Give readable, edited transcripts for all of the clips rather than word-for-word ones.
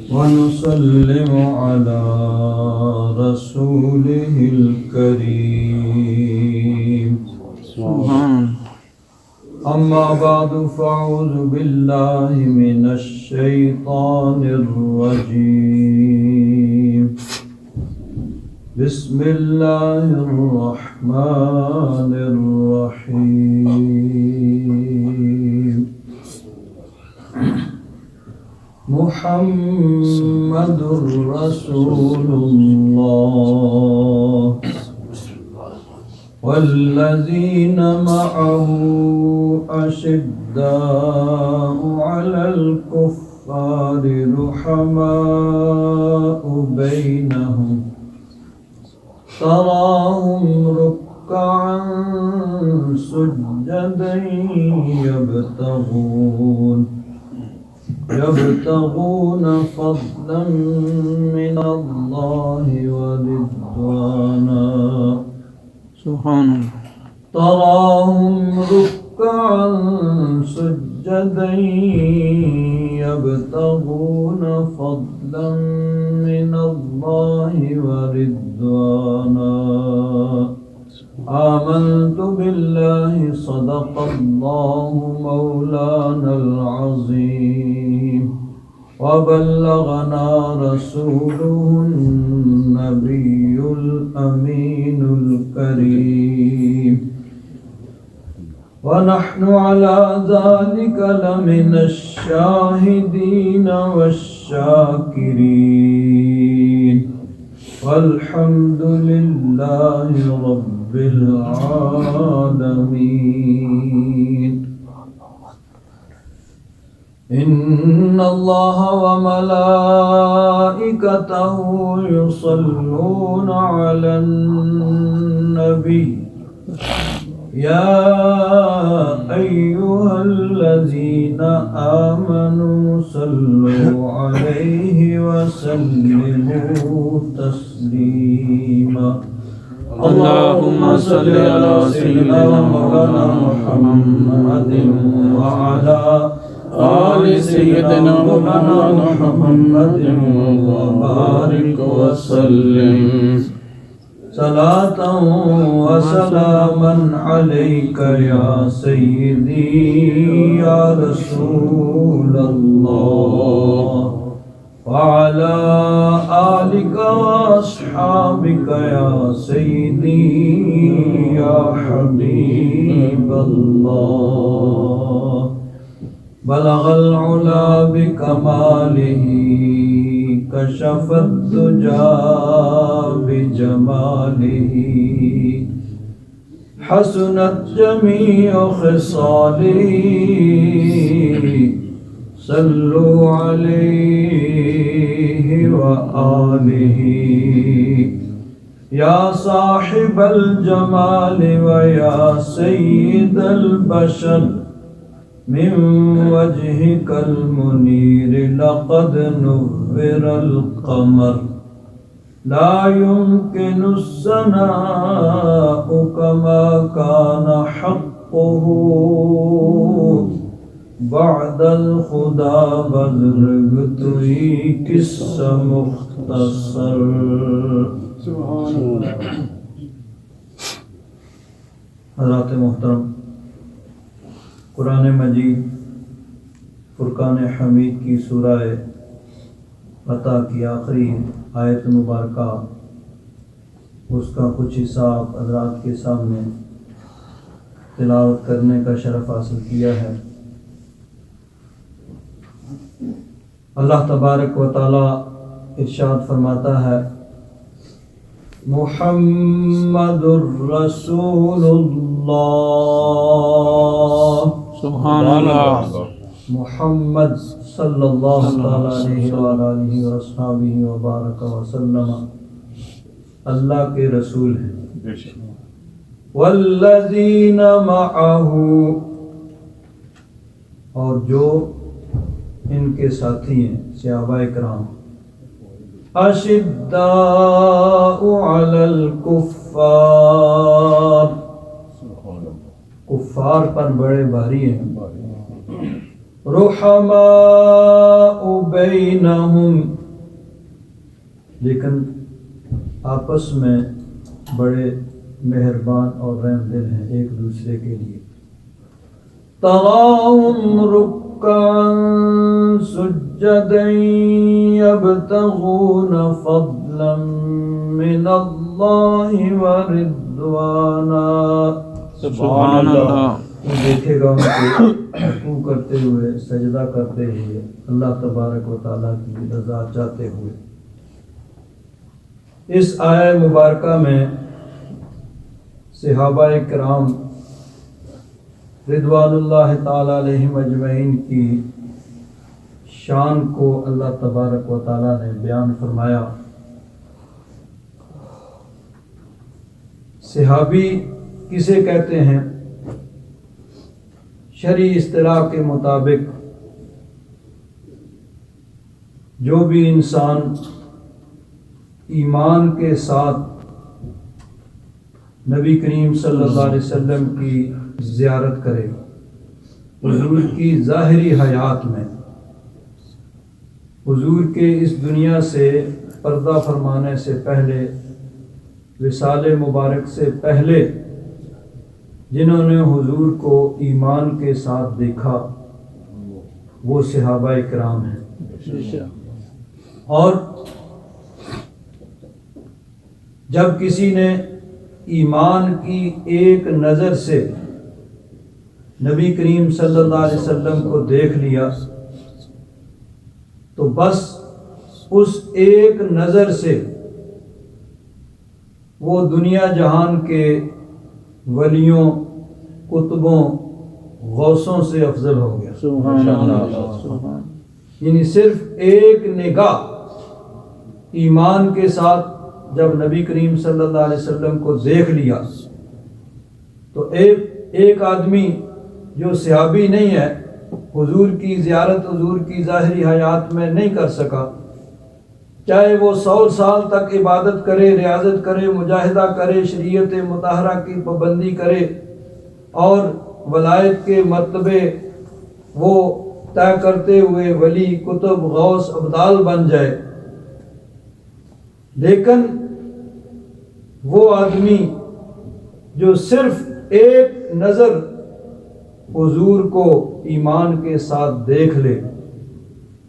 ونسلم على رسوله الكريم. أما بعد فأعوذ بالله من الشيطان الرجيم. بسم الله الرحمن الرحيم. محمد رسول الله والذين معه أشداء على الكفار رحماء بينهم تراهم ركعا سجدا يبتغون فضلا من الله ورضوانا. سبحان الله. تراهم ركعا سجدا يبتغون فضلا من الله ورضوانا. آمنت بالله صدق الله مولانا العظيم وبلغنا رسوله النبي الأمين الكريم ونحن على ذلك لمن الشاهدين والشاكرين والحمد لله رب العالمين. إن الله وملائكته يصلون على النبي يا أيها الذين آمنوا صلوا عليه وسلموا تسليما. اللهم صل على سيدنا مولانا محمد وعلى آل سيدنا مولانا محمد وبارك وسلم. صلاة وسلاما عليك يا سيدي يا رسول الله وعلى آلك وأصحابك يا سيدي يا حبيب الله. بلغ العلا بكماله كشف الدجى بجماله حسنت جميع خصاله صلوا عليه وآله. يا صاحب الجمال ويا سيد البشر من وجهك المنير لقد نور القمر لا يمكن الثناء كما كان حقه بعد الخدا بزرگ توئی قصہ مختصر. حضرات محترم، قرآن مجید فرقان حمید کی سورہ فتح کی آخری آیت مبارکہ، اس کا کچھ حصہ آپ حضرات کے سامنے تلاوت کرنے کا شرف حاصل کیا ہے. اللہ تبارک و تعالی ارشاد فرماتا ہے: محمد الرسول اللہ. سبحان اللہ. محمد صلی اللہ علیہ وآلہ وصحبہ وبارک وسلم اللہ کے رسول ہیں. والذین معہ، اور جو ان کے ساتھی ہیں صحابہ کرام. اشداء علی الکفار، کفار پر بڑے بھاری ہیں. رحماء بینہم، لیکن آپس میں بڑے مہربان اور رحم دل ہیں ایک دوسرے کے لیے. تراہم رکعا سجدا یبتغون فضلا من اللہ ورضوانا. سبحان اللہ. تو دیکھے گا ان کو رکوع کرتے ہوئے، سجدہ کرتے ہوئے، اللہ تبارک و تعالیٰ کی رضا چاہتے ہوئے. اس آیہ مبارکہ میں صحابہ کرام رضوان اللہ تعالیٰ علیہم اجمعین کی شان کو اللہ تبارک و تعالیٰ نے بیان فرمایا. صحابی کسے کہتے ہیں؟ شرعی اصطلاح کے مطابق جو بھی انسان ایمان کے ساتھ نبی کریم صلی اللہ علیہ وسلم کی زیارت کرے، حضور کی ظاہری حیات میں، حضور کے اس دنیا سے پردہ فرمانے سے پہلے، وصال مبارک سے پہلے جنہوں نے حضور کو ایمان کے ساتھ دیکھا وہ صحابہ کرام ہیں. اور جب کسی نے ایمان کی ایک نظر سے نبی کریم صلی اللہ علیہ وسلم کو دیکھ لیا تو بس اس ایک نظر سے وہ دنیا جہان کے ولیوں، کتبوں، غوثوں سے افضل ہو گیا. سبحان اللہ. یعنی صرف ایک نگاہ ایمان کے ساتھ جب نبی کریم صلی اللہ علیہ وسلم کو دیکھ لیا تو ایک آدمی جو صحابی نہیں ہے، حضور کی زیارت حضور کی ظاہری حیات میں نہیں کر سکا، چاہے وہ 100 سال تک عبادت کرے، ریاضت کرے، مجاہدہ کرے، شریعت مطہرہ کی پابندی کرے اور ولایت کے مرتبے وہ طے کرتے ہوئے ولی، کتب، غوث، ابدال بن جائے، لیکن وہ آدمی جو صرف ایک نظر حضور کو ایمان کے ساتھ دیکھ لے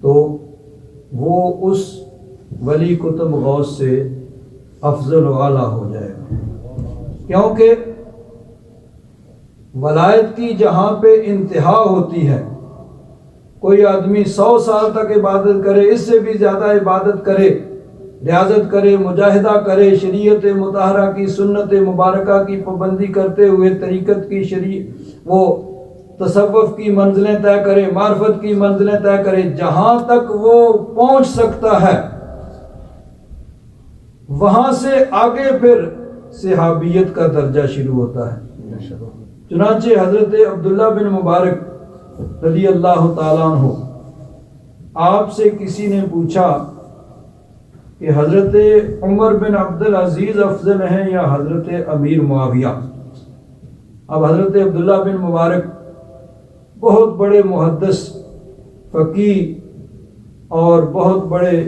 تو وہ اس ولی، کتب، غوث سے افضل و اعلیٰ ہو جائے گا. کیونکہ ولایت کی جہاں پہ انتہا ہوتی ہے، کوئی آدمی 100 سال تک عبادت کرے، اس سے بھی زیادہ عبادت کرے، ریاضت کرے، مجاہدہ کرے، شریعت مطہرہ کی سنت مبارکہ کی پابندی کرتے ہوئے طریقت کی وہ تصوف کی منزلیں طے کرے، معرفت کی منزلیں طے کرے، جہاں تک وہ پہنچ سکتا ہے وہاں سے آگے پھر صحابیت کا درجہ شروع ہوتا ہے. چنانچہ حضرت عبداللہ بن مبارک رضی اللہ تعالیٰ عنہ، آپ سے کسی نے پوچھا کہ حضرت عمر بن عبدالعزیز افضل ہیں یا حضرت امیر معاویہ؟ اب حضرت عبداللہ بن مبارک بہت بڑے محدث، فقیہ اور بہت بڑے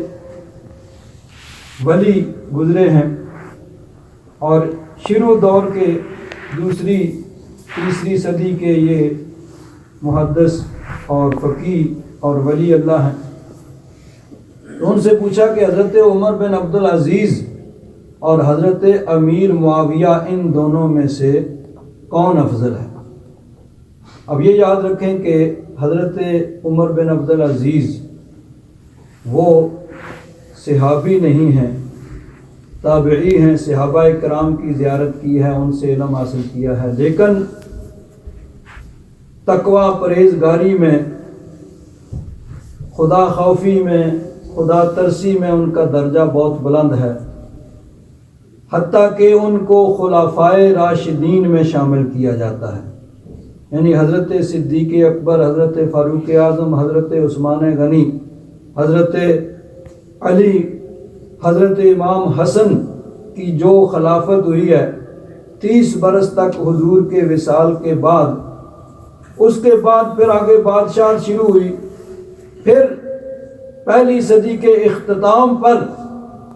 ولی گزرے ہیں، اور شروع دور کے دوسری تیسری صدی کے یہ محدث اور فقیہ اور ولی اللہ ہیں. تو ان سے پوچھا کہ حضرت عمر بن عبدالعزیز اور حضرت امیر معاویہ ان دونوں میں سے کون افضل ہے؟ اب یہ یاد رکھیں کہ حضرت عمر بن عبدالعزیز وہ صحابی نہیں ہیں، تابعی ہیں، صحابہ کرام کی زیارت کی ہے، ان سے علم حاصل کیا ہے، لیکن تقوی، پرہیزگاری میں، خدا خوفی میں، خدا ترسی میں ان کا درجہ بہت بلند ہے، حتیٰ کہ ان کو خلفائے راشدین میں شامل کیا جاتا ہے. یعنی حضرت صدیق اکبر، حضرت فاروق اعظم، حضرت عثمان غنی، حضرت علی، حضرت امام حسن کی جو خلافت ہوئی ہے 30 برس تک حضور کے وصال کے بعد، اس کے بعد پھر آگے بادشاہت شروع ہوئی. پھر پہلی صدی کے اختتام پر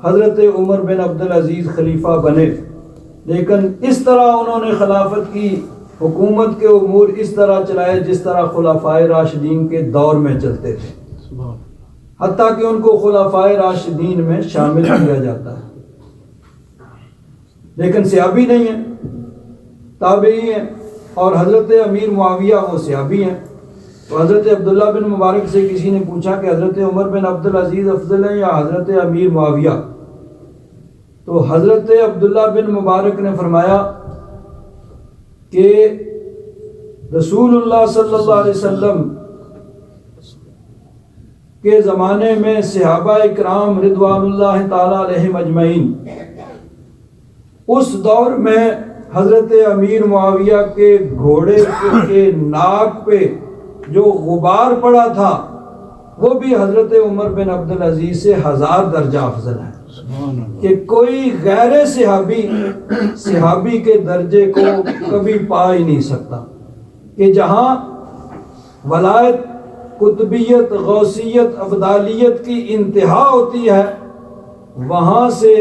حضرت عمر بن عبدالعزیز خلیفہ بنے، لیکن اس طرح انہوں نے خلافت کی، حکومت کے امور اس طرح چلائے جس طرح خلفائے راشدین کے دور میں چلتے تھے، حتیٰ کہ ان کو خلفائے راشدین میں شامل کیا جاتا ہے. لیکن صحابی نہیں ہیں، تابعی ہیں. اور حضرت امیر معاویہ وہ صحابی ہیں. تو حضرت عبداللہ بن مبارک سے کسی نے پوچھا کہ حضرت عمر بن عبدالعزیز افضل ہیں یا حضرت امیر معاویہ؟ تو حضرت عبداللہ بن مبارک نے فرمایا کہ رسول اللہ صلی اللہ علیہ وسلم کے زمانے میں صحابہ اکرام رضوان اللہ تعالی علیہم اجمعین، اس دور میں حضرت امیر معاویہ کے گھوڑے کے ناک پہ جو غبار پڑا تھا وہ بھی حضرت عمر بن عبدالعزیز سے 1000 درجہ افضل ہے، کہ کوئی غیر صحابی کے درجے کو کبھی پا ہی نہیں سکتا. کہ جہاں ولایت، قطبیت، غوثیت، ابدالیت کی انتہا ہوتی ہے، وہاں سے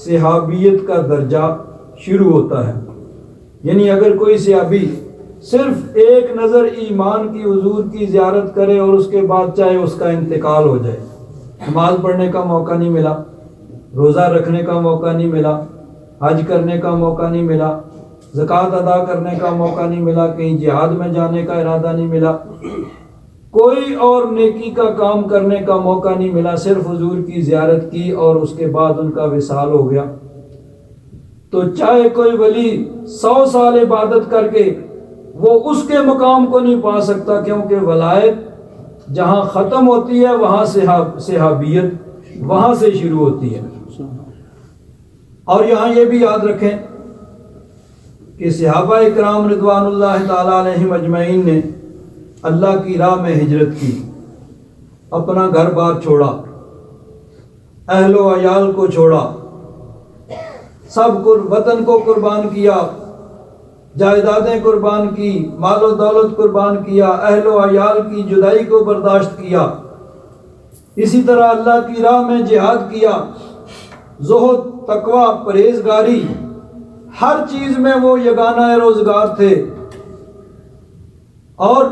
صحابیت کا درجہ شروع ہوتا ہے. یعنی اگر کوئی صحابی صرف ایک نظر ایمان کی حضور کی زیارت کرے اور اس کے بعد چاہے اس کا انتقال ہو جائے، نماز پڑھنے کا موقع نہیں ملا، روزہ رکھنے کا موقع نہیں ملا، حج کرنے کا موقع نہیں ملا، زکوٰۃ ادا کرنے کا موقع نہیں ملا، کہیں جہاد میں جانے کا ارادہ نہیں ملا، کوئی اور نیکی کا کام کرنے کا موقع نہیں ملا، صرف حضور کی زیارت کی اور اس کے بعد ان کا وصال ہو گیا، تو چاہے کوئی ولی 100 سال عبادت کر کے وہ اس کے مقام کو نہیں پا سکتا، کیونکہ ولایت جہاں ختم ہوتی ہے وہاں صحابیت وہاں سے شروع ہوتی ہے. اور یہاں یہ بھی یاد رکھیں کہ صحابہ اکرام رضوان اللہ تعالی علیہم اجمعین نے اللہ کی راہ میں ہجرت کی، اپنا گھر بار چھوڑا، اہل و عیال کو چھوڑا، سب کو وطن کو قربان کیا، جائیدادیں قربان کی، مال و دولت قربان کیا، اہل و عیال کی جدائی کو برداشت کیا. اسی طرح اللہ کی راہ میں جہاد کیا، زہد، تقوی، پرہیزگاری، ہر چیز میں وہ یگانہ روزگار تھے. اور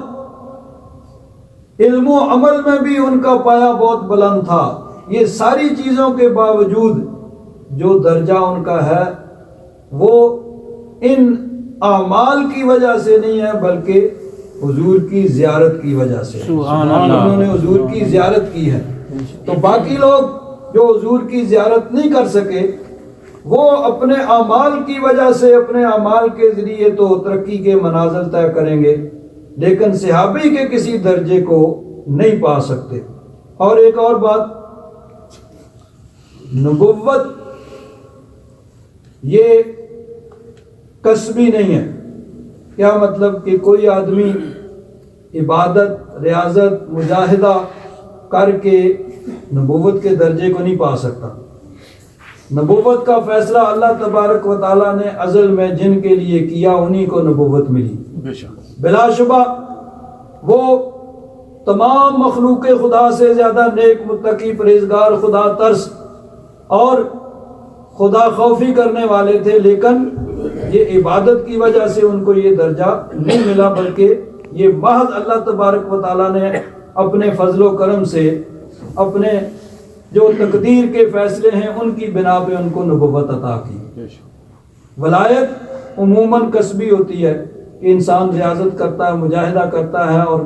علم و عمل میں بھی ان کا پایہ بہت بلند تھا. یہ ساری چیزوں کے باوجود جو درجہ ان کا ہے وہ ان اعمال کی وجہ سے نہیں ہے بلکہ حضور کی زیارت کی وجہ سے. انہوں نے حضور کی زیارت کی ہے. تو باقی لوگ جو حضور کی زیارت نہیں کر سکے وہ اپنے اعمال کی وجہ سے، اپنے اعمال کے ذریعے تو ترقی کے منازل طے کریں گے، لیکن صحابی کے کسی درجے کو نہیں پا سکتے. اور ایک اور بات، نبوت یہ کسبی نہیں ہے. کیا مطلب؟ کہ کوئی آدمی عبادت، ریاضت، مجاہدہ کر کے نبوت کے درجے کو نہیں پا سکتا. نبوت کا فیصلہ اللہ تبارک و تعالیٰ نے ازل میں جن کے لیے کیا، انہی کو نبوت ملی. بلا شبہ وہ تمام مخلوق خدا سے زیادہ نیک، متقی، پرہیزگار، خدا ترس اور خدا خوفی کرنے والے تھے، لیکن یہ عبادت کی وجہ سے ان کو یہ درجہ نہیں ملا، بلکہ یہ محض اللہ تبارک و تعالیٰ نے اپنے فضل و کرم سے، اپنے جو تقدیر کے فیصلے ہیں ان کی بنا پہ ان کو نبوت عطا کی. ولایت عموماً کسبی ہوتی ہے کہ انسان ریاضت کرتا ہے، مجاہدہ کرتا ہے، اور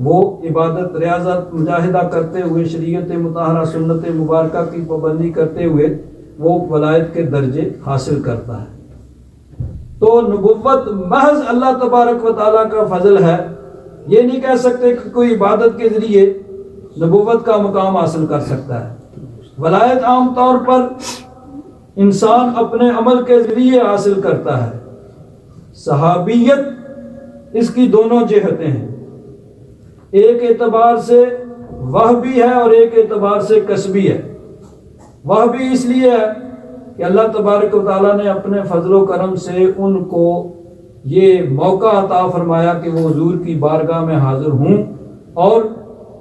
وہ عبادت، ریاضت، مجاہدہ کرتے ہوئے شریعت مطہرہ، سنت مبارکہ کی پابندی کرتے ہوئے وہ ولایت کے درجے حاصل کرتا ہے. تو نبوت محض اللہ تبارک و تعالیٰ کا فضل ہے. یہ نہیں کہہ سکتے کہ کوئی عبادت کے ذریعے نبوت کا مقام حاصل کر سکتا ہے. ولایت عام طور پر انسان اپنے عمل کے ذریعے حاصل کرتا ہے. صحابیت اس کی دونوں جہتیں ہیں، ایک اعتبار سے وہبی ہے اور ایک اعتبار سے کسبی ہے. وہبی اس لیے ہے کہ اللہ تبارک و تعالیٰ نے اپنے فضل و کرم سے ان کو یہ موقع عطا فرمایا کہ وہ حضور کی بارگاہ میں حاضر ہوں اور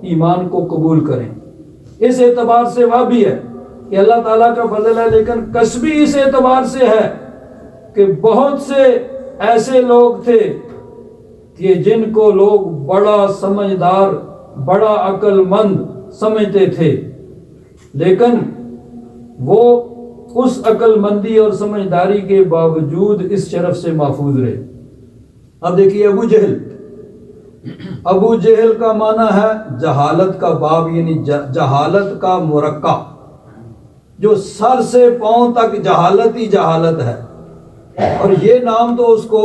ایمان کو قبول کریں۔ اس اعتبار سے وہ بھی ہے کہ اللہ تعالیٰ کا فضل ہے، لیکن کسبی اس اعتبار سے ہے کہ بہت سے ایسے لوگ تھے کہ جن کو لوگ بڑا سمجھدار، بڑا عقل مند سمجھتے تھے، لیکن وہ اس عقل مندی اور سمجھداری کے باوجود اس شرف سے محفوظ رہے۔ اب دیکھیے ابو جہل کا معنی ہے جہالت کا باب، یعنی جہالت کا مرقع، جو سر سے پاؤں تک جہالت ہی جہالت ہے، اور یہ نام تو اس کو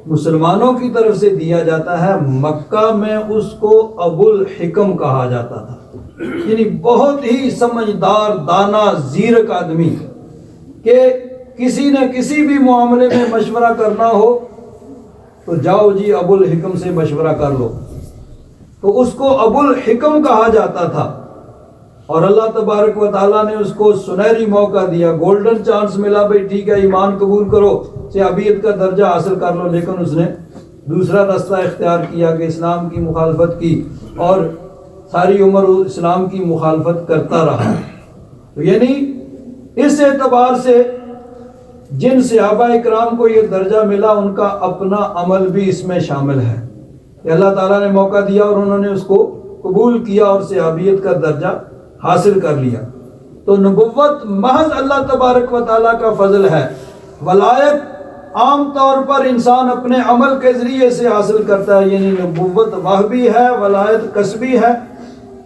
مسلمانوں کی طرف سے دیا جاتا ہے۔ مکہ میں اس کو ابو الحکم کہا جاتا تھا، یعنی بہت ہی سمجھدار، دانا، زیرک آدمی، کہ کسی نہ کسی بھی معاملے میں مشورہ کرنا ہو تو جاؤ جی ابو الحکم سے مشورہ کر لو، تو اس کو ابو الحکم کہا جاتا تھا۔ اور اللہ تبارک و تعالیٰ نے اس کو سنہری موقع دیا، گولڈن چانس ملا، بھئی ٹھیک ہے ایمان قبول کرو، صحابیت کا درجہ حاصل کر لو، لیکن اس نے دوسرا راستہ اختیار کیا کہ اسلام کی مخالفت کی، اور ساری عمر اسلام کی مخالفت کرتا رہا۔ تو یعنی اس اعتبار سے جن صحابہ اکرام کو یہ درجہ ملا، ان کا اپنا عمل بھی اس میں شامل ہے کہ اللہ تعالیٰ نے موقع دیا اور انہوں نے اس کو قبول کیا اور صحابیت کا درجہ حاصل کر لیا۔ تو نبوت محض اللہ تبارک و تعالیٰ کا فضل ہے۔ ولایت عام طور پر انسان اپنے عمل کے ذریعے سے حاصل کرتا ہے، یعنی نبوت وہبی ہے، ولایت کسبی ہے،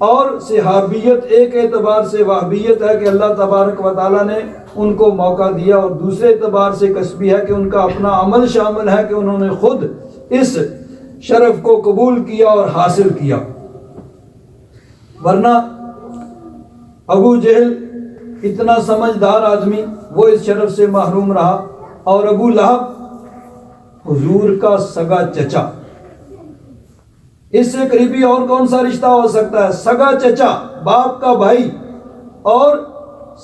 اور صحابیت ایک اعتبار سے وہبیت ہے کہ اللہ تبارک و تعالیٰ نے ان کو موقع دیا، اور دوسرے اعتبار سے کسبی ہے کہ ان کا اپنا عمل شامل ہے کہ انہوں نے خود اس شرف کو قبول کیا اور حاصل کیا۔ ورنہ ابو جہل اتنا سمجھدار آدمی، وہ اس شرف سے محروم رہا، اور ابو لہب حضور کا سگا چچا، اس سے قریبی اور کون سا رشتہ ہو سکتا ہے؟ سگا چچا، باپ کا بھائی، اور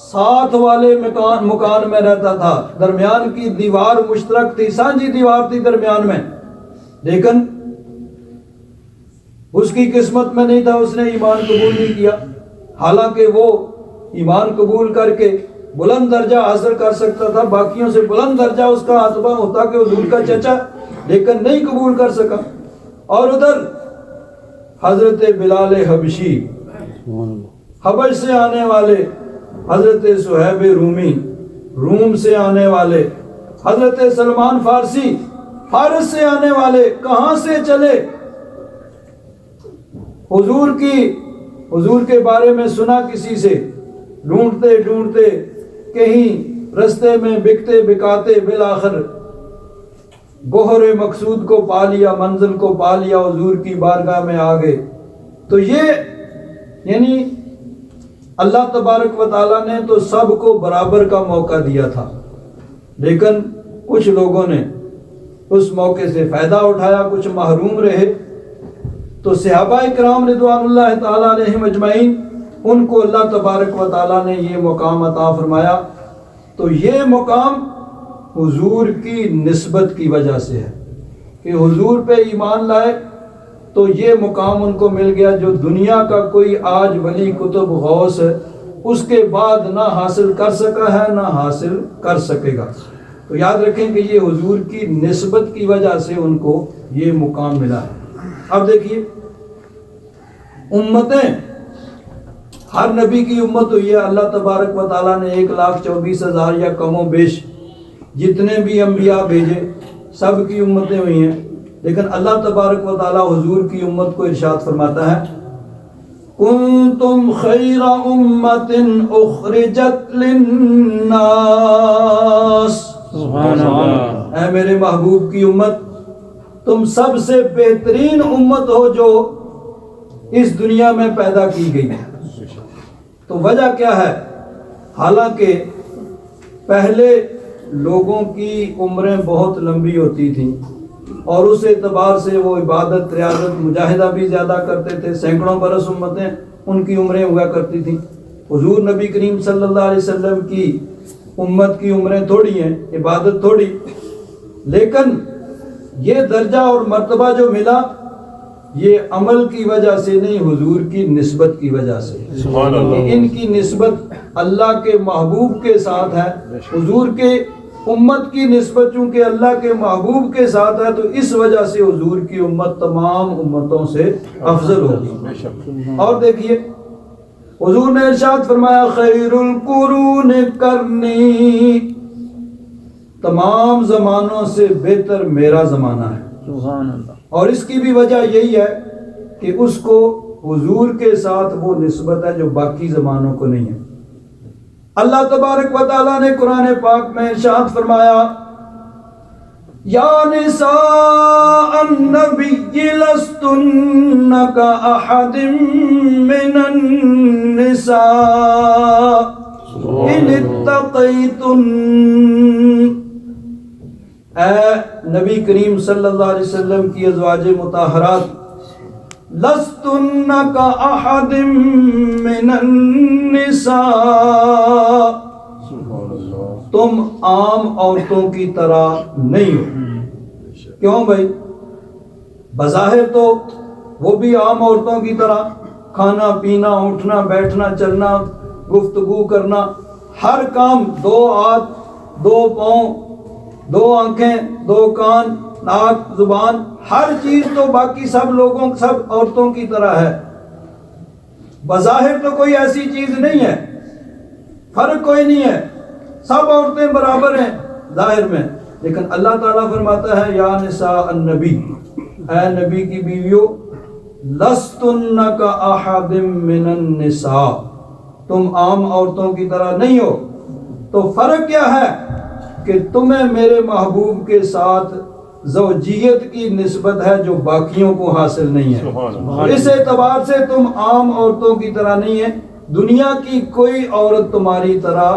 ساتھ والے مکان میں رہتا تھا، درمیان کی دیوار مشترک تھی، سانجھی دیوار تھی درمیان میں، لیکن اس کی قسمت میں نہیں تھا، اس نے ایمان قبول نہیں کیا، حالانکہ وہ ایمان قبول کر کے بلند درجہ حاصل کر سکتا تھا، باقیوں سے بلند درجہ اس کا اتباع ہوتا کہ حضور کا چچا، لیکن نہیں قبول کر سکا۔ اور ادھر حضرت بلال حبشی، حبش سے آنے والے، حضرت صہیب رومی، روم سے آنے والے، حضرت سلمان فارسی، فارس سے آنے والے، کہاں سے چلے؟ حضور کے بارے میں سنا کسی سے، ڈھونڈتے ڈھونڈتے کہیں رستے میں بکتے بکاتے بالآخر گوہر مقصود کو پا لیا، منزل کو پا لیا، حضور کی بارگاہ میں آ گئے۔ تو یہ یعنی اللہ تبارک و تعالیٰ نے تو سب کو برابر کا موقع دیا تھا، لیکن کچھ لوگوں نے اس موقع سے فائدہ اٹھایا، کچھ محروم رہے۔ تو صحابہ اکرام رضوان اللہ تعالیٰ علیہم اجمعین، ان کو اللہ تبارک و تعالیٰ نے یہ مقام عطا فرمایا۔ تو یہ مقام حضور کی نسبت کی وجہ سے ہے کہ حضور پہ ایمان لائے تو یہ مقام ان کو مل گیا، جو دنیا کا کوئی آج ولی کتب غوث اس کے بعد نہ حاصل کر سکا ہے، نہ حاصل کر سکے گا۔ تو یاد رکھیں کہ یہ حضور کی نسبت کی وجہ سے ان کو یہ مقام ملا ہے۔ اب دیکھیے، امتیں، ہر نبی کی امت ہوئی ہے، اللہ تبارک و تعالیٰ نے 1,24,000 یا کم و بیش جتنے بھی انبیاء بھیجے سب کی امتیں ہوئی ہیں، لیکن اللہ تبارک و تعالیٰ حضور کی امت کو ارشاد فرماتا ہے، کنتم خیر امت اخرجت للناس، سبحان اللہ، اے میرے محبوب کی امت، تم سب سے بہترین امت ہو جو اس دنیا میں پیدا کی گئی ہے۔ تو وجہ کیا ہے؟ حالانکہ پہلے لوگوں کی عمریں بہت لمبی ہوتی تھیں، اور اس اعتبار سے وہ عبادت، ریاضت، مجاہدہ بھی زیادہ کرتے تھے، سینکڑوں برس امتیں ان کی عمریں ہوا کرتی تھیں۔ حضور نبی کریم صلی اللہ علیہ وسلم کی امت کی عمریں تھوڑی ہیں، عبادت تھوڑی، لیکن یہ درجہ اور مرتبہ جو ملا یہ عمل کی وجہ سے نہیں، حضور کی نسبت کی وجہ سے۔ سبحان اللہ۔ کہ ان کی نسبت اللہ کے محبوب کے ساتھ ہے، حضور کے امت کی نسبت چونکہ اللہ کے محبوب کے ساتھ ہے، تو اس وجہ سے حضور کی امت تمام امتوں سے افضل ہوگی۔ اور دیکھیے حضور نے ارشاد فرمایا خیر القرون کرنی، تمام زمانوں سے بہتر میرا زمانہ ہے۔ سبحان اللہ۔ اور اس کی بھی وجہ یہی ہے کہ اس کو حضور کے ساتھ وہ نسبت ہے جو باقی زمانوں کو نہیں ہے۔ اللہ تبارک و تعالیٰ نے قرآن پاک میں ارشاد فرمایا یا نساء النبی لستن کاحد من النساء ان اتقیتن، اے نبی کریم صلی اللہ علیہ وسلم کی ازواج مطہرات، لستن کاحد من النساء، تم عام عورتوں کی طرح نہیں ہو۔ کیوں بھائی؟ بظاہر تو وہ بھی عام عورتوں کی طرح کھانا پینا، اٹھنا بیٹھنا، چلنا، گفتگو کرنا، ہر کام، 2 ہاتھ 2 پاؤں 2 آنکھیں 2 کان ناک زبان، ہر چیز تو باقی سب لوگوں سب عورتوں کی طرح ہے۔ بظاہر تو کوئی ایسی چیز نہیں ہے، فرق کوئی نہیں ہے، سب عورتیں برابر ہیں ظاہر میں، لیکن اللہ تعالیٰ فرماتا ہے یا نساء النبی، اے نبی کی بیویوں، لستن کاحد من النساء، تم عام عورتوں کی طرح نہیں ہو۔ تو فرق کیا ہے کہ تمہیں میرے محبوب کے ساتھ زوجیت کی نسبت ہے جو باقیوں کو حاصل نہیں ہے۔ اس اعتبار سے تم عام عورتوں کی طرح نہیں ہے، دنیا کی کوئی عورت تمہاری طرح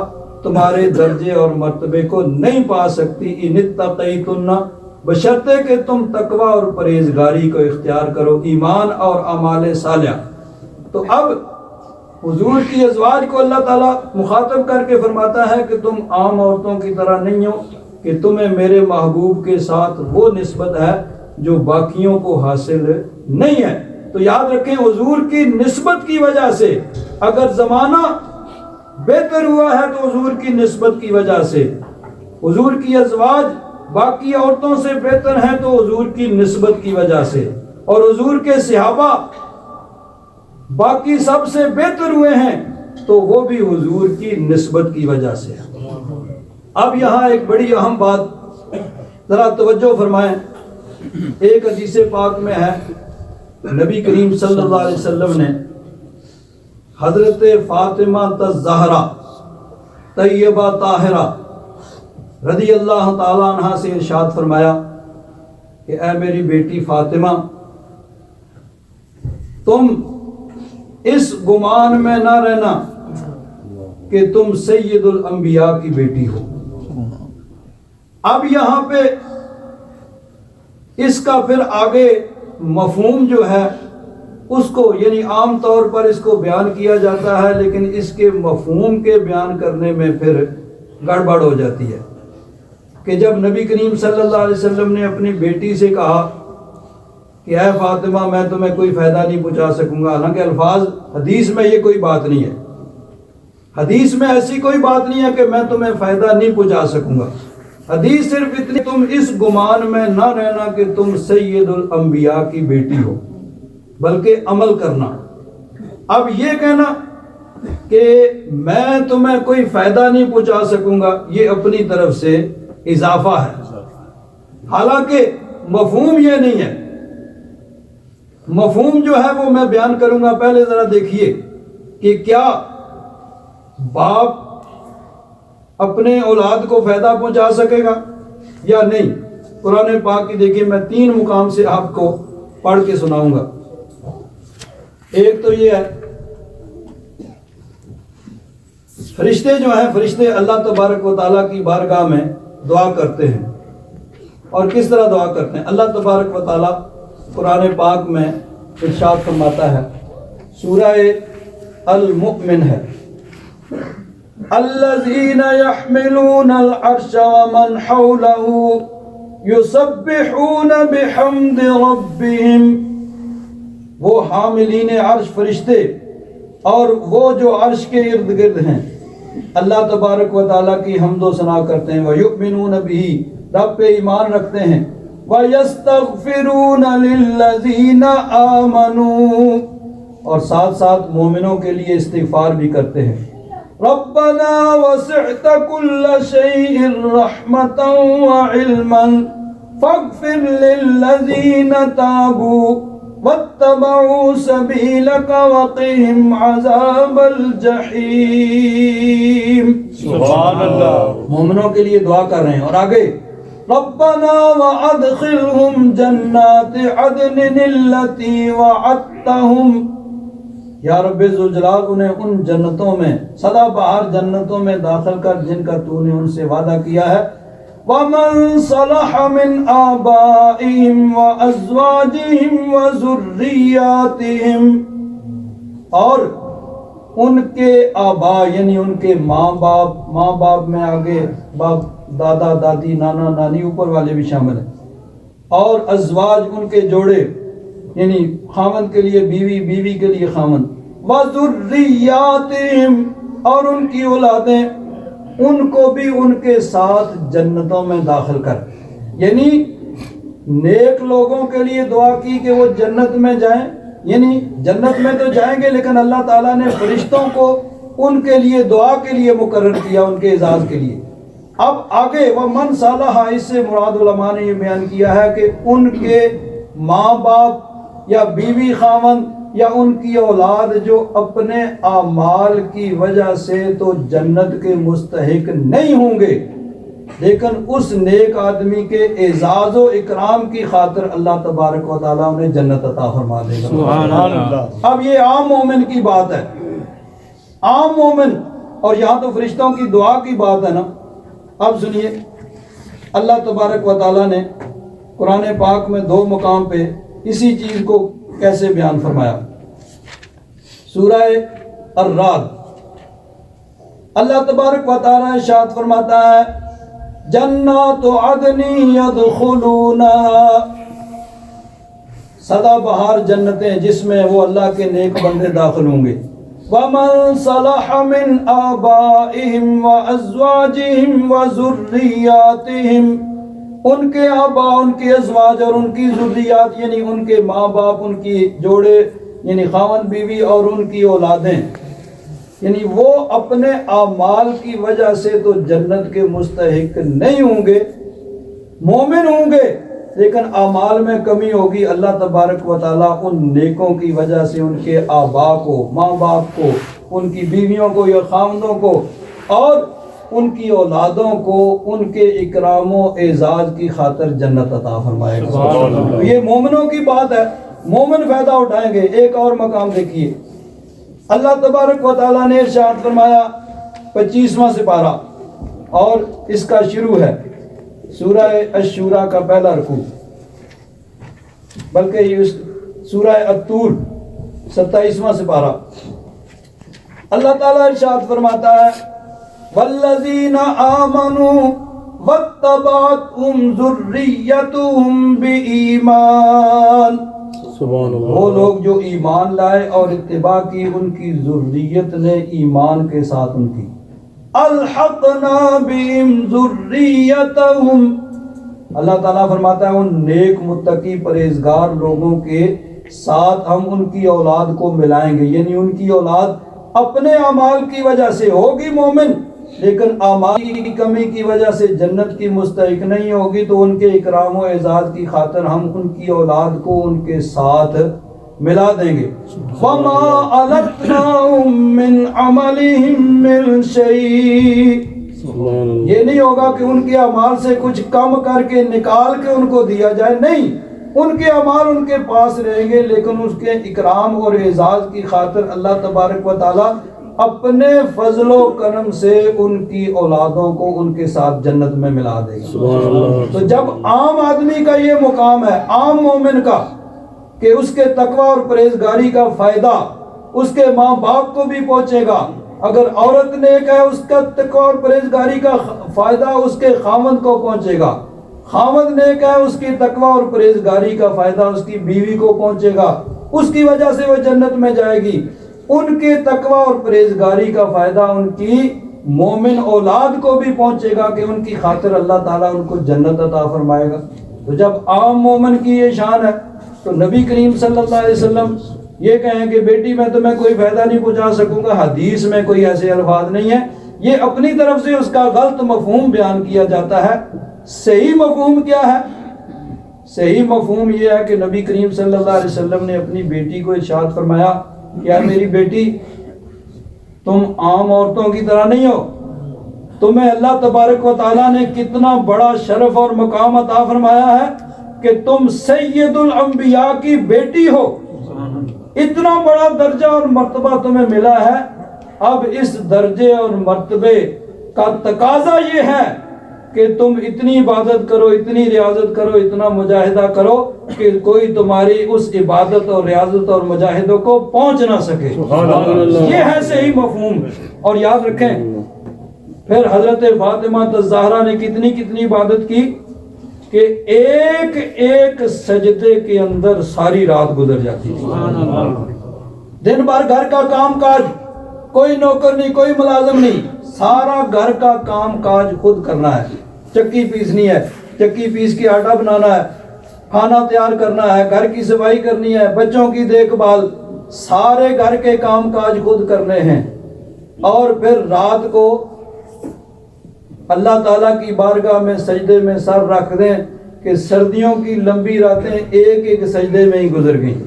تمہارے درجے اور مرتبے کو نہیں پا سکتی، ان اتقیتن، بشرطے کہ تم تقوی اور پرہیزگاری کو اختیار کرو، ایمان اور اعمال صالحہ۔ تو اب حضور کی ازواج کو اللہ تعالیٰ مخاطب کر کے فرماتا ہے کہ تم عام عورتوں کی طرح نہیں ہو، کہ تمہیں میرے محبوب کے ساتھ وہ نسبت ہے جو باقیوں کو حاصل نہیں ہے۔ تو یاد رکھیں حضور کی نسبت کی وجہ سے اگر زمانہ بہتر ہوا ہے تو حضور کی نسبت کی وجہ سے، حضور کی ازواج باقی عورتوں سے بہتر ہیں تو حضور کی نسبت کی وجہ سے، اور حضور کے صحابہ باقی سب سے بہتر ہوئے ہیں تو وہ بھی حضور کی نسبت کی وجہ سے۔ اب یہاں ایک بڑی اہم بات ذرا توجہ فرمائیں، ایک حدیث پاک میں ہے نبی کریم صلی اللہ علیہ وسلم نے حضرت فاطمہ الزہرا طیبہ طاہرہ رضی اللہ تعالیٰ عنہ سے ارشاد فرمایا کہ اے میری بیٹی فاطمہ، تم اس گمان میں نہ رہنا کہ تم سید الانبیاء کی بیٹی ہو۔ اب یہاں پہ اس کا پھر آگے مفہوم جو ہے اس کو، یعنی عام طور پر اس کو بیان کیا جاتا ہے لیکن اس کے مفہوم کے بیان کرنے میں پھر گڑبڑ ہو جاتی ہے کہ جب نبی کریم صلی اللہ علیہ وسلم نے اپنی بیٹی سے کہا کہ اے فاطمہ میں تمہیں کوئی فائدہ نہیں پہنچا سکوں گا، حالانکہ الفاظ حدیث میں یہ کوئی بات نہیں ہے، حدیث میں ایسی کوئی بات نہیں ہے کہ میں تمہیں فائدہ نہیں پہنچا سکوں گا، حدیث صرف اتنی تم اس گمان میں نہ رہنا کہ تم سید الانبیاء کی بیٹی ہو، بلکہ عمل کرنا۔ اب یہ کہنا کہ میں تمہیں کوئی فائدہ نہیں پہنچا سکوں گا یہ اپنی طرف سے اضافہ ہے، حالانکہ مفہوم یہ نہیں ہے۔ مفہوم جو ہے وہ میں بیان کروں گا، پہلے ذرا دیکھیے کہ کیا باپ اپنے اولاد کو فائدہ پہنچا سکے گا یا نہیں۔ قرآن پاک کی دیکھیے میں 3 مقام سے آپ کو پڑھ کے سناؤں گا۔ ایک تو یہ ہے فرشتے جو ہیں، فرشتے اللہ تبارک و تعالیٰ کی بارگاہ میں دعا کرتے ہیں، اور کس طرح دعا کرتے ہیں؟ اللہ تبارک و تعالیٰ قرآن پاک میں ارشاد فرماتا ہے، سورہ المؤمن ہے، الذین یحملون العرش ومن حولہ یسبحون بحمد ربہم، وہ حاملین عرش فرشتے اور وہ جو عرش کے ارد گرد ہیں اللہ تبارک و تعالیٰ کی حمد و ثنا کرتے ہیں، وَيُؤْمِنُونَ بِهِ، رب پہ ایمان رکھتے ہیں، وَيَسْتَغْفِرُونَ لِلَّذِينَ آمَنُوا، اور ساتھ ساتھ مومنوں کے لیے استغفار بھی کرتے ہیں۔ رَبَّنَا وَسِعْتَ كُلَّ شَيْءٍ رَحْمَةً وَعِلْمًا فَاغْفِرْ لِلَّذِينَ تَابُوا وَاتَّبَعُوا سَبِيلَكَ وَقِهِمْ عَذَابَ الْجَحِيمِ۔ سبحان اللہ۔ مومنوں کے لیے دعا کر رہے ہیں، اور آگے ربنا وادخلهم جنات عدن التي وعدتهم، یا رب ذوالجلال انہیں ان جنتوں میں، سدا بہار جنتوں میں داخل کر جن کا تو نے ان سے وعدہ کیا ہے، ومن صلح من آبائهم وازواجهم وذرياتهم، اور ان کے آبا یعنی ان کے ماں باپ میں آگے باپ دادا دادی نانا نانی اوپر والے بھی شامل ہیں، اور ازواج ان کے جوڑے یعنی خاوند کے لیے بیوی، بیوی کے لیے خاوند، وذریاتہم، اور ان کی اولادیں، ان کو بھی ان کے ساتھ جنتوں میں داخل کر، یعنی نیک لوگوں کے لیے دعا کی کہ وہ جنت میں جائیں، یعنی جنت میں تو جائیں گے لیکن اللہ تعالیٰ نے فرشتوں کو ان کے لیے دعا کے لیے مقرر کیا، ان کے اعزاز کے لیے۔ اب آگے ومن صالح، اس سے مراد علماء نے یہ بیان کیا ہے کہ ان کے ماں باپ یا بیوی خاوند یا ان کی اولاد جو اپنے اعمال کی وجہ سے تو جنت کے مستحق نہیں ہوں گے، لیکن اس نیک آدمی کے اعزاز و اکرام کی خاطر اللہ تبارک و تعالیٰ انہیں جنت عطا فرما دے گا۔ سبحان اللہ۔ اب یہ عام مومن کی بات ہے، عام مومن، اور یہاں تو فرشتوں کی دعا کی بات ہے نا۔ اب سنیے اللہ تبارک و تعالیٰ نے قرآن پاک میں 2 مقام پہ اسی چیز کو کیسے بیان فرمایا۔ سورہ الرعد اللہ تبارک و تعالیٰ ارشاد فرماتا ہے جنات عدن یدخلونها، سدا بہار جنتیں جس میں وہ اللہ کے نیک بندے داخل ہوں گے، ومن صلح من آبائهم وازواجهم وذریاتهم، ان کے آبا، ان کے ازواج اور ان کی ذریات یعنی ان کے ماں باپ، ان کی جوڑے یعنی خاوند بیوی اور ان کی اولادیں، یعنی وہ اپنے اعمال کی وجہ سے تو جنت کے مستحق نہیں ہوں گے، مومن ہوں گے لیکن اعمال میں کمی ہوگی، اللہ تبارک و تعالیٰ ان نیکوں کی وجہ سے ان کے آبا کو، ماں باپ کو، ان کی بیویوں کو یا خاوندوں کو اور ان کی اولادوں کو ان کے اکرام و اعزاز کی خاطر جنت عطا فرمائے گا۔ یہ مومنوں کی بات ہے، مومن فائدہ اٹھائیں گے۔ ایک اور مقام دیکھیے، اللہ تبارک و تعالیٰ نے ارشاد فرمایا 25واں سپارہ، اور اس کا شروع ہے سورہ الشورى کا پہلا رکوع، بلکہ یہ سورہ الطور 27واں سپارہ۔ اللہ تعالیٰ ارشاد فرماتا ہے والذین آمنوا واتبعتهم ذریتهم بإیمان، وہ لوگ جو ایمان لائے اور اتباع کی ان کی ذریت نے ایمان کے ساتھ ان کی، الحقنا بهم ذریتهم، اللہ تعالیٰ فرماتا ہے ان نیک متقی پرہیزگار لوگوں کے ساتھ ہم ان کی اولاد کو ملائیں گے، یعنی ان کی اولاد اپنے اعمال کی وجہ سے ہوگی مومن لیکن اعمال کی کمی کی وجہ سے جنت کی مستحق نہیں ہوگی، تو ان کے اکرام و اعزاز کی خاطر ہم ان کی اولاد کو ان کے ساتھ ملا دیں گے۔ وَمَا أَلَتْنَاهُم مِّنْ عَمَلِهِم مِّن شَيْءٍ، یہ نہیں ہوگا کہ ان کے اعمال سے کچھ کم کر کے نکال کے ان کو دیا جائے، نہیں، ان کے اعمال ان کے پاس رہیں گے لیکن اس کے اکرام اور اعزاز کی خاطر اللہ تبارک و تعالیٰ اپنے فضل و کرم سے ان کی اولادوں کو ان کے ساتھ جنت میں ملا دے گا۔ تو جب عام آدمی کا یہ مقام ہے، عام مومن کا، کہ اس کے تقوی اور پرہیزگاری کا فائدہ اس کے ماں باپ کو بھی پہنچے گا، اگر عورت نیک ہے اس کا تقوی اور پرہیزگاری کا فائدہ اس کے خاوند کو پہنچے گا، خاوند نیک ہے اس کی تقوی اور پرہیزگاری کا فائدہ اس کی بیوی کو پہنچے گا، اس کی وجہ سے وہ جنت میں جائے گی، ان کے تقوی اور پرہیزگاری کا فائدہ ان کی مومن اولاد کو بھی پہنچے گا کہ ان کی خاطر اللہ تعالیٰ ان کو جنت عطا فرمائے گا۔ تو جب عام مومن کی یہ شان ہے تو نبی کریم صلی اللہ علیہ وسلم یہ کہیں کہ بیٹی میں تمہیں کوئی فائدہ نہیں پہنچا سکوں گا، حدیث میں کوئی ایسے الفاظ نہیں ہے، یہ اپنی طرف سے اس کا غلط مفہوم بیان کیا جاتا ہے۔ صحیح مفہوم کیا ہے؟ صحیح مفہوم یہ ہے کہ نبی کریم صلی اللہ علیہ وسلم نے اپنی بیٹی کو ارشاد فرمایا کہ اے میری بیٹی تم عام عورتوں کی طرح نہیں ہو، تمہیں اللہ تبارک و تعالیٰ نے کتنا بڑا شرف اور مقام عطا فرمایا ہے کہ تم سید الانبیاء کی بیٹی ہو، اتنا بڑا درجہ اور مرتبہ تمہیں ملا ہے۔ اب اس درجے اور مرتبے کا تقاضا یہ ہے کہ تم اتنی عبادت کرو، اتنی ریاضت کرو، اتنا مجاہدہ کرو کہ کوئی تمہاری اس عبادت اور ریاضت اور مجاہدوں کو پہنچ نہ سکے۔ یہ ہے صحیح مفہوم۔ اور یاد رکھیں پھر حضرت فاطمہ الزہرا نے کتنی عبادت کی کہ ایک ایک سجدے کے اندر ساری رات گزر جاتی تھی۔ دن بھر گھر کا کام کاج، کوئی نوکر نہیں، کوئی ملازم نہیں، سارا گھر کا کام کاج خود کرنا ہے، چکی پیسنی ہے، چکی پیس کے آٹا بنانا ہے، کھانا تیار کرنا ہے، گھر کی صفائی کرنی ہے، بچوں کی دیکھ بھال، سارے گھر کے کام کاج خود کرنے ہیں۔ اور پھر رات کو اللہ تعالیٰ کی بارگاہ میں سجدے میں سر رکھ دیں کہ سردیوں کی لمبی راتیں ایک ایک سجدے میں ہی گزر گئیں۔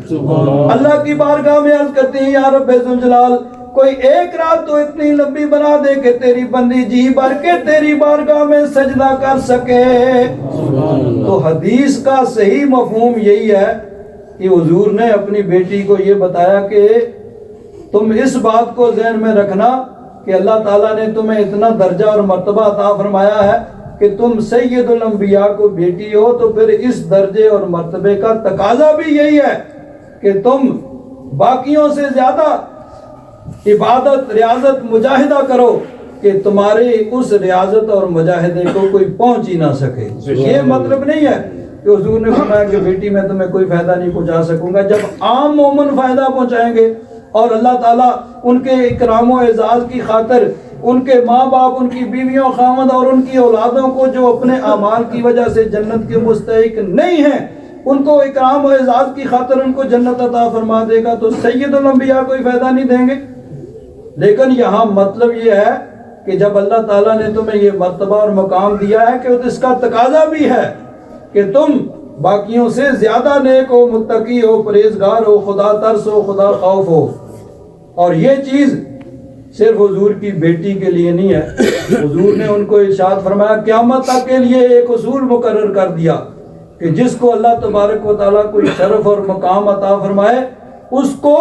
اللہ کی بارگاہ میں عرض کرتے ہیں یا رب ذوالجلال کوئی ایک رات تو اتنی لمبی بنا دے کہ تیری بندی جی بھر کے تیری بارگاہ میں سجدہ کر سکے۔ تو حدیث کا صحیح مفہوم یہی ہے کہ حضور نے اپنی بیٹی کو یہ بتایا کہ تم اس بات کو ذہن میں رکھنا کہ اللہ تعالیٰ نے تمہیں اتنا درجہ اور مرتبہ عطا فرمایا ہے کہ تم سید الانبیاء کو بیٹی ہو، تو پھر اس درجے اور مرتبے کا تقاضا بھی یہی ہے کہ تم باقیوں سے زیادہ عبادت، ریاضت، مجاہدہ کرو کہ تمہاری اس ریاضت اور مجاہدے کو کوئی پہنچ ہی نہ سکے۔ یہ مطلب نہیں ہے کہ حضور نے فرمایا کہ بیٹی میں تمہیں کوئی فائدہ نہیں پہنچا سکوں گا۔ جب عام مومن فائدہ پہنچائیں گے اور اللہ تعالیٰ ان کے اکرام و اعزاز کی خاطر ان کے ماں باپ، ان کی بیویوں، خاوند اور ان کی اولادوں کو جو اپنے اعمال کی وجہ سے جنت کے مستحق نہیں ہیں ان کو اکرام و اعزاز کی خاطر ان کو جنت عطا فرما دے گا، تو سید الانبیاء کوئی فائدہ نہیں دیں گے۔ لیکن یہاں مطلب یہ ہے کہ جب اللہ تعالیٰ نے تمہیں یہ مرتبہ اور مقام دیا ہے کہ اس کا تقاضا بھی ہے کہ تم باقیوں سے زیادہ نیک ہو، متقی ہو، پرہیزگار ہو، خدا ترس ہو، خدا خوف ہو۔ اور یہ چیز صرف حضور کی بیٹی کے لیے نہیں ہے، حضور نے ان کو ارشاد فرمایا قیامت تک کے لیے ایک اصول مقرر کر دیا کہ جس کو اللہ تبارک و تعالیٰ کوئی شرف اور مقام عطا فرمائے اس کو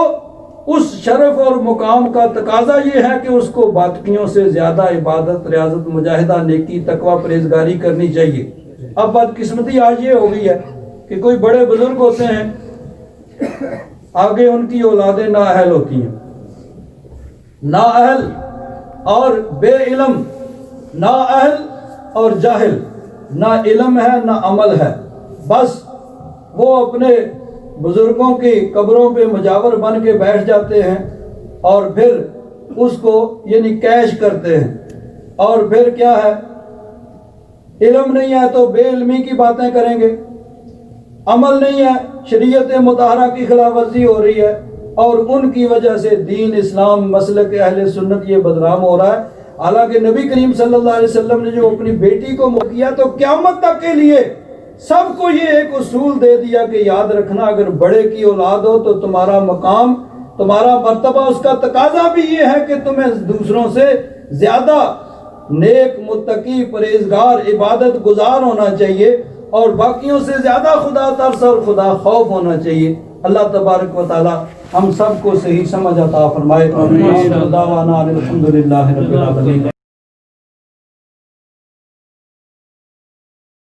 اس شرف اور مقام کا تقاضا یہ ہے کہ اس کو باقیوں سے زیادہ عبادت، ریاضت، مجاہدہ، نیکی، تقوی، پرہیزگاری کرنی چاہیے۔ اب بدقسمتی آج یہ ہو گئی ہے کہ کوئی بڑے بزرگ ہوتے ہیں، آگے ان کی اولادیں نااہل ہوتی ہیں، نااہل اور بے علم، نااہل اور جاہل، نہ علم ہے نہ عمل ہے، بس وہ اپنے بزرگوں کی قبروں پہ مجاور بن کے بیٹھ جاتے ہیں اور پھر اس کو یعنی کیش کرتے ہیں، اور پھر کیا ہے علم نہیں ہے تو بے علمی کی باتیں کریں گے، عمل نہیں ہے، شریعت مطہرہ کی خلاف ورزی ہو رہی ہے اور ان کی وجہ سے دین اسلام مسلک اہل سنت یہ بدنام ہو رہا ہے۔ حالانکہ نبی کریم صلی اللہ علیہ وسلم نے جو اپنی بیٹی کو کیا تو قیامت تک کے لیے سب کو یہ ایک اصول دے دیا کہ یاد رکھنا اگر بڑے کی اولاد ہو تو تمہارا مقام، تمہارا مرتبہ، اس کا تقاضا بھی یہ ہے کہ تمہیں دوسروں سے زیادہ نیک، متقی، پرہیزگار، عبادت گزار ہونا چاہیے اور باقیوں سے زیادہ خدا ترس اور خدا خوف ہونا چاہیے۔ اللہ تبارک و تعالی ہم سب کو صحیح سمجھ عطا فرمائے۔ آمین۔ الحمدللہ رب العالمین۔